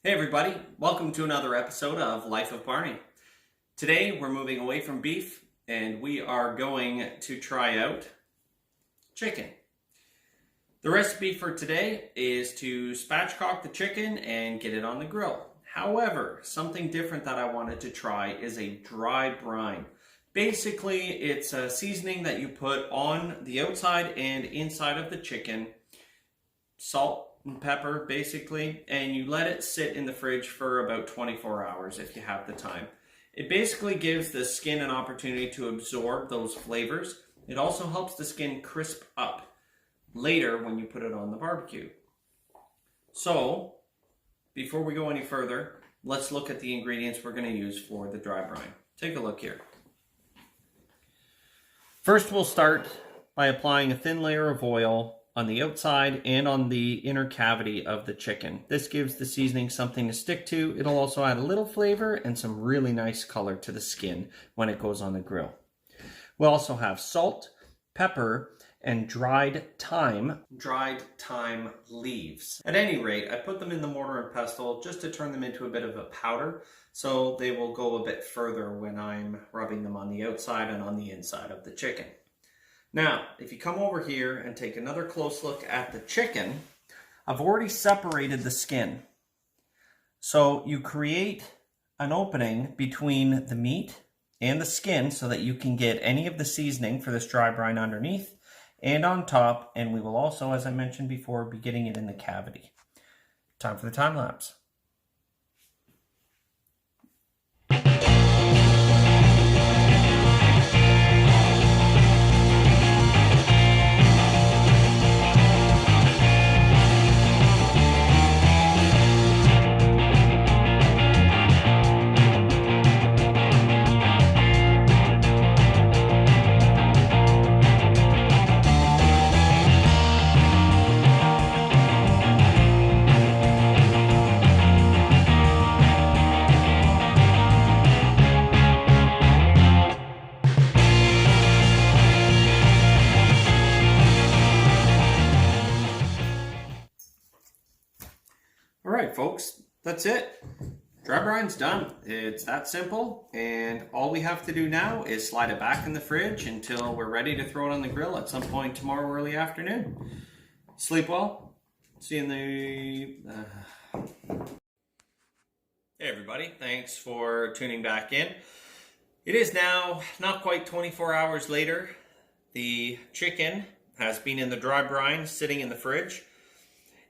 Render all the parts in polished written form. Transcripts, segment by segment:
Hey everybody, welcome to another episode of Life of Barney. Today we're moving away from beef and we are going to try out chicken. The recipe for today is to spatchcock the chicken and get it on the grill. However, something different that I wanted to try is a dry brine. Basically, it's a seasoning that you put on the outside and inside of the chicken, salt and pepper basically, and you let it sit in the fridge for about 24 hours if you have the time. It basically gives the skin an opportunity to absorb those flavors. It also helps the skin crisp up later when you put it on the barbecue. So, before we go any further, let's look at the ingredients we're going to use for the dry brine. Take a look here. First, we'll start by applying a thin layer of oil on the outside and on the inner cavity of the chicken. This gives the seasoning something to stick to. It'll also add a little flavor and some really nice color to the skin when it goes on the grill. We'll also have salt, pepper, and dried thyme leaves. At any rate, I put them in the mortar and pestle just to turn them into a bit of a powder, so they will go a bit further when I'm rubbing them on the outside and on the inside of the chicken. Now, if you come over here and take another close look at the chicken, I've already separated the skin. So you create an opening between the meat and the skin so that you can get any of the seasoning for this dry brine underneath and on top, and we will also, as I mentioned before, be getting it in the cavity. Time for the time lapse. Alright folks, that's it. Dry brine's done. It's that simple, and all we have to do now is slide it back in the fridge until we're ready to throw it on the grill at some point tomorrow early afternoon. Sleep well. See you in the... Hey everybody, thanks for tuning back in. It is now not quite 24 hours later. The chicken has been in the dry brine sitting in the fridge.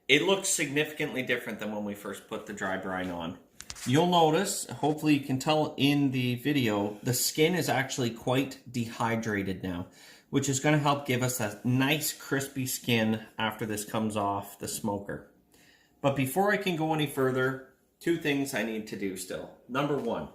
It looks significantly different than when we first put the dry brine on. You'll notice, hopefully you can tell in the video, the skin is actually quite dehydrated now, which is going to help give us that nice crispy skin after this comes off the smoker. But before I can go any further, two things I need to do still. Number one,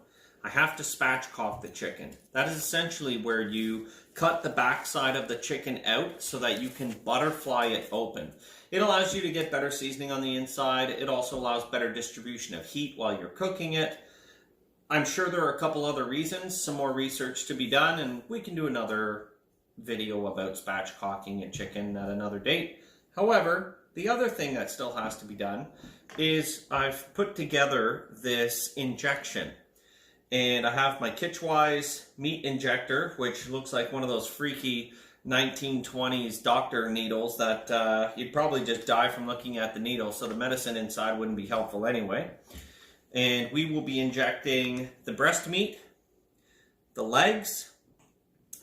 I have to spatchcock the chicken. That is essentially where you cut the backside of the chicken out so that you can butterfly it open. It allows you to get better seasoning on the inside. It also allows better distribution of heat while you're cooking it. I'm sure there are a couple other reasons, some more research to be done, and we can do another video about spatchcocking a chicken at another date. However, the other thing that still has to be done is I've put together this injection. And I have my Kitchwise meat injector, which looks like one of those freaky 1920s doctor needles that you'd probably just die from looking at the needle, so the medicine inside wouldn't be helpful anyway. And we will be injecting the breast meat, the legs,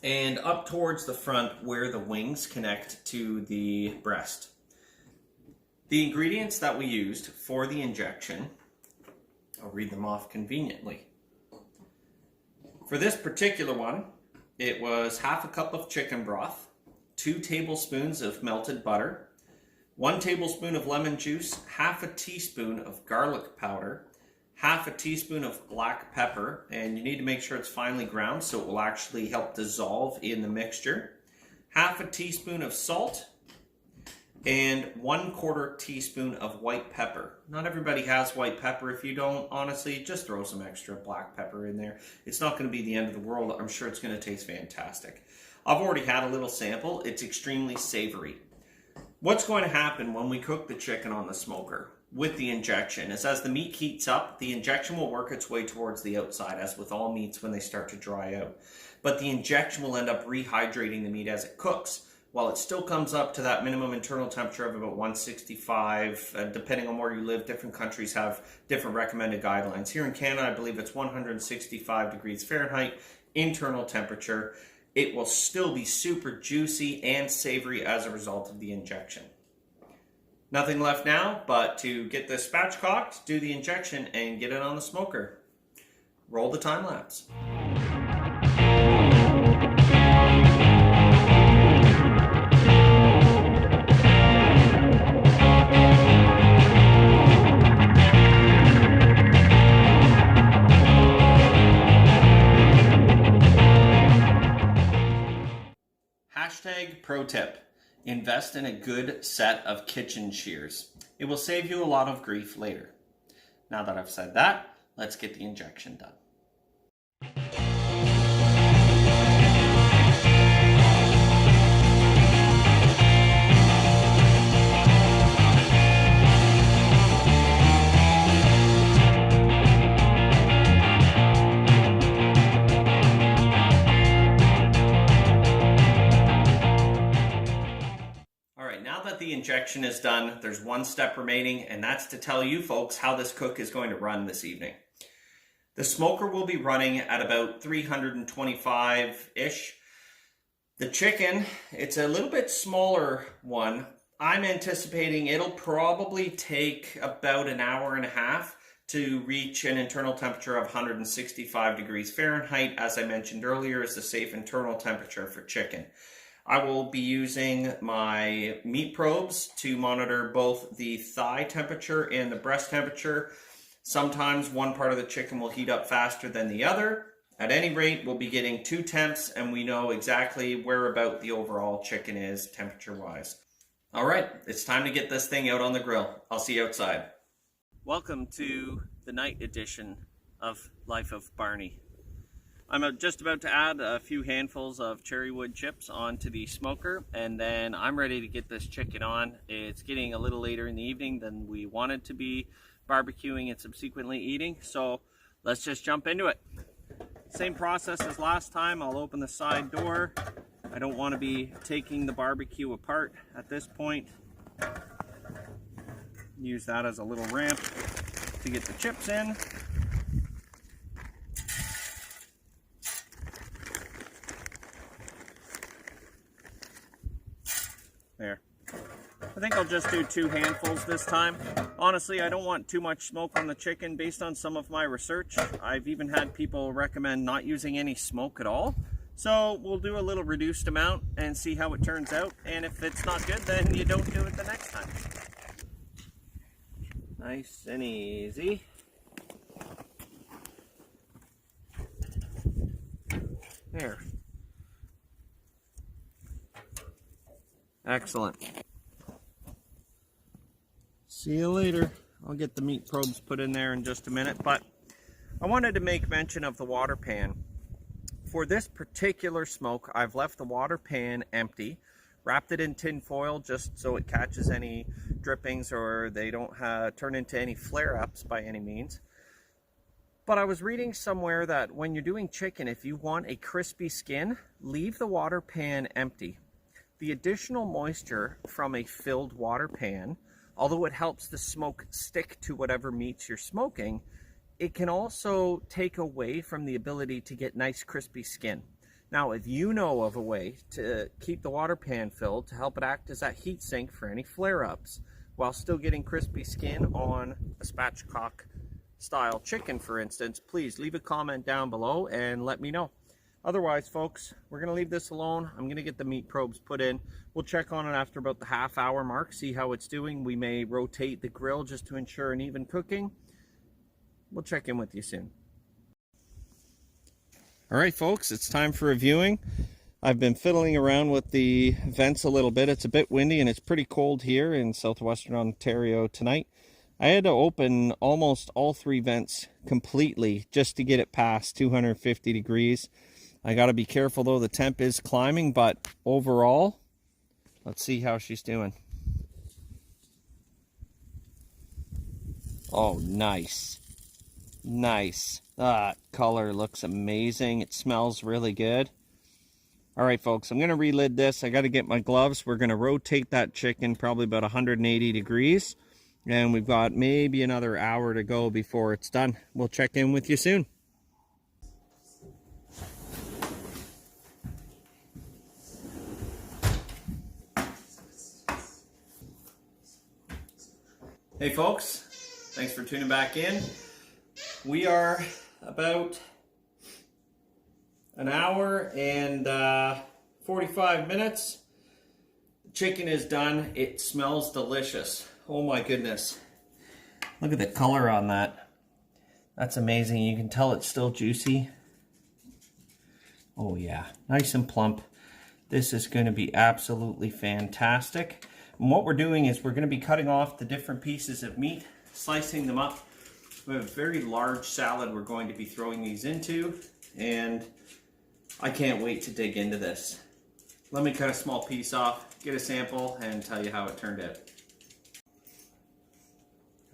and up towards the front where the wings connect to the breast. The ingredients that we used for the injection, I'll read them off conveniently. For this particular one, it was half a cup of chicken broth, 2 tablespoons of melted butter, 1 tablespoon of lemon juice, half a teaspoon of garlic powder, half a teaspoon of black pepper, and you need to make sure it's finely ground so it will actually help dissolve in the mixture, half a teaspoon of salt, and 1/4 teaspoon of white pepper. Not everybody has white pepper. If you don't, honestly, just throw some extra black pepper in there. It's not going to be the end of the world. I'm sure it's going to taste fantastic. I've already had a little sample. It's extremely savory. What's going to happen when we cook the chicken on the smoker? with the injection is as the meat heats up, the injection will work its way towards the outside, as with all meats when they start to dry out. But the injection will end up rehydrating the meat as it cooks. While it still comes up to that minimum internal temperature of about 165, depending on where you live, different countries have different recommended guidelines. Here in Canada, I believe it's 165 degrees Fahrenheit internal temperature. It will still be super juicy and savory as a result of the injection. Nothing left now but to get this spatchcocked, do the injection, and get it on the smoker. Roll the time lapse. Hashtag pro tip. Invest in a good set of kitchen shears. It will save you a lot of grief later. Now that I've said that, let's get the injection done. The injection is done. There's one step remaining, and that's to tell you folks how this cook is going to run this evening. The smoker will be running at about 325-ish. The chicken, it's a little bit smaller one. I'm anticipating it'll probably take about an hour and a half to reach an internal temperature of 165 degrees Fahrenheit. As I mentioned earlier, is the safe internal temperature for chicken. I will be using my meat probes to monitor both the thigh temperature and the breast temperature. Sometimes one part of the chicken will heat up faster than the other. At any rate, we'll be getting 2 temps, and we know exactly where about the overall chicken is temperature-wise. All right, it's time to get this thing out on the grill. I'll see you outside. Welcome to the night edition of Life of Barney. I'm just about to add a few handfuls of cherry wood chips onto the smoker, and then I'm ready to get this chicken on. It's getting a little later in the evening than we wanted to be barbecuing and subsequently eating, so let's just jump into it. Same process as last time. I'll open the side door. I don't want to be taking the barbecue apart at this point. Use that as a little ramp to get the chips in. There. I think I'll just do 2 handfuls this time. Honestly, I don't want too much smoke on the chicken based on some of my research. I've even had people recommend not using any smoke at all. So we'll do a little reduced amount and see how it turns out. And if it's not good, then you don't do it the next time. Nice and easy. There. Excellent. See you later. I'll get the meat probes put in there in just a minute, but I wanted to make mention of the water pan. For this particular smoke, I've left the water pan empty, wrapped it in tin foil just so it catches any drippings or they don't turn into any flare-ups by any means. But I was reading somewhere that when you're doing chicken, if you want a crispy skin, leave the water pan empty. The additional moisture from a filled water pan, although it helps the smoke stick to whatever meats you're smoking, it can also take away from the ability to get nice crispy skin. Now, if you know of a way to keep the water pan filled to help it act as that heat sink for any flare-ups while still getting crispy skin on a spatchcock style chicken, for instance, please leave a comment down below and let me know. Otherwise, folks, we're going to leave this alone. I'm going to get the meat probes put in. We'll check on it after about the half-hour mark, see how it's doing. We may rotate the grill just to ensure an even cooking. We'll check in with you soon. All right, folks, it's time for reviewing. I've been fiddling around with the vents a little bit. It's a bit windy and it's pretty cold here in southwestern Ontario tonight. I had to open almost all 3 vents completely just to get it past 250 degrees. I got to be careful though, the temp is climbing, but overall, let's see how she's doing. Oh, nice. Nice. That color looks amazing. It smells really good. All right, folks, I'm going to relid this. I got to get my gloves. We're going to rotate that chicken probably about 180 degrees. And we've got maybe another hour to go before it's done. We'll check in with you soon. Hey folks, thanks for tuning back in. We are about an hour and 45 minutes. The chicken is done. It smells delicious. Oh my goodness. Look at the color on that. That's amazing. You can tell it's still juicy. Oh yeah, nice and plump. This is going to be absolutely fantastic. And what we're doing is we're going to be cutting off the different pieces of meat, slicing them up. We have a very large salad we're going to be throwing these into, and I can't wait to dig into this. Let me cut a small piece off, get a sample, and tell you how it turned out.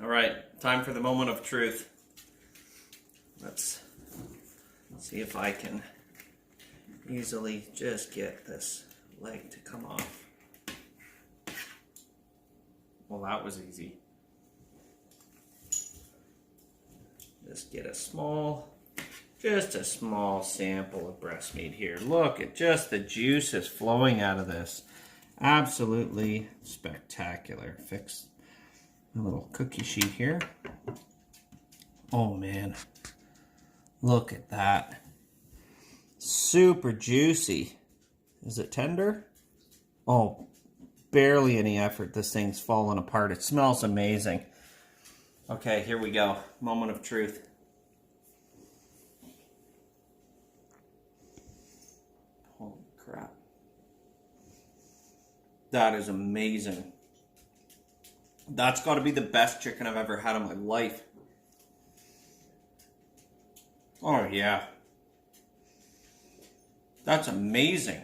All right, time for the moment of truth. Let's see if I can easily just get this leg to come off. Well, that was easy. Just get just a small sample of breast meat here. Look at just the juices flowing out of this. Absolutely spectacular. Fix a little cookie sheet here. Oh man, look at that. Super juicy. Is it tender? Oh, barely any effort. This thing's falling apart. It smells amazing. Okay, here we go. Moment of truth. Holy crap. That is amazing. That's got to be the best chicken I've ever had in my life. Oh yeah. That's amazing.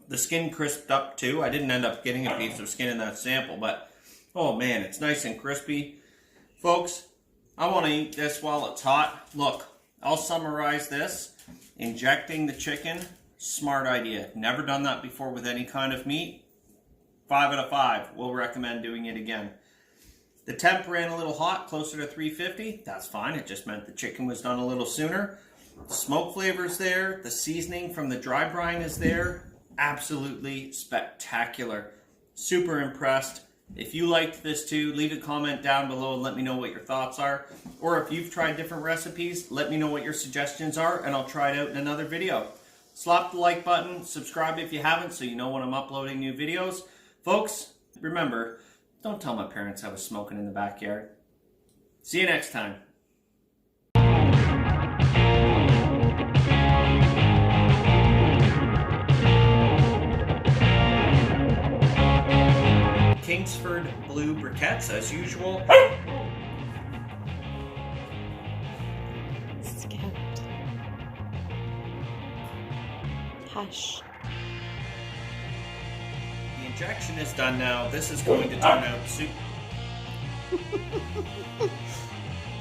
The skin crisped up too. I didn't end up getting a piece of skin in that sample, but oh man, it's nice and crispy. Folks, I want to eat this while it's hot. Look, I'll summarize this. Injecting the chicken, smart idea. Never done that before with any kind of meat. 5 out of 5. We'll recommend doing it again. The temp ran a little hot, closer to 350. That's fine. It just meant the chicken was done a little sooner. The smoke flavor's there. The seasoning from the dry brine is there. Absolutely spectacular. Super impressed. If you liked this too, leave a comment down below and let me know what your thoughts are. Or if you've tried different recipes, let me know what your suggestions are and I'll try it out in another video. Slap the like button, subscribe if you haven't so you know when I'm uploading new videos. Folks, remember, don't tell my parents I was smoking in the backyard. See you next time. Kingsford blue briquettes as usual. Scout. Hush. The injection is done now. This is going to turn out soup.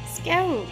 Scout.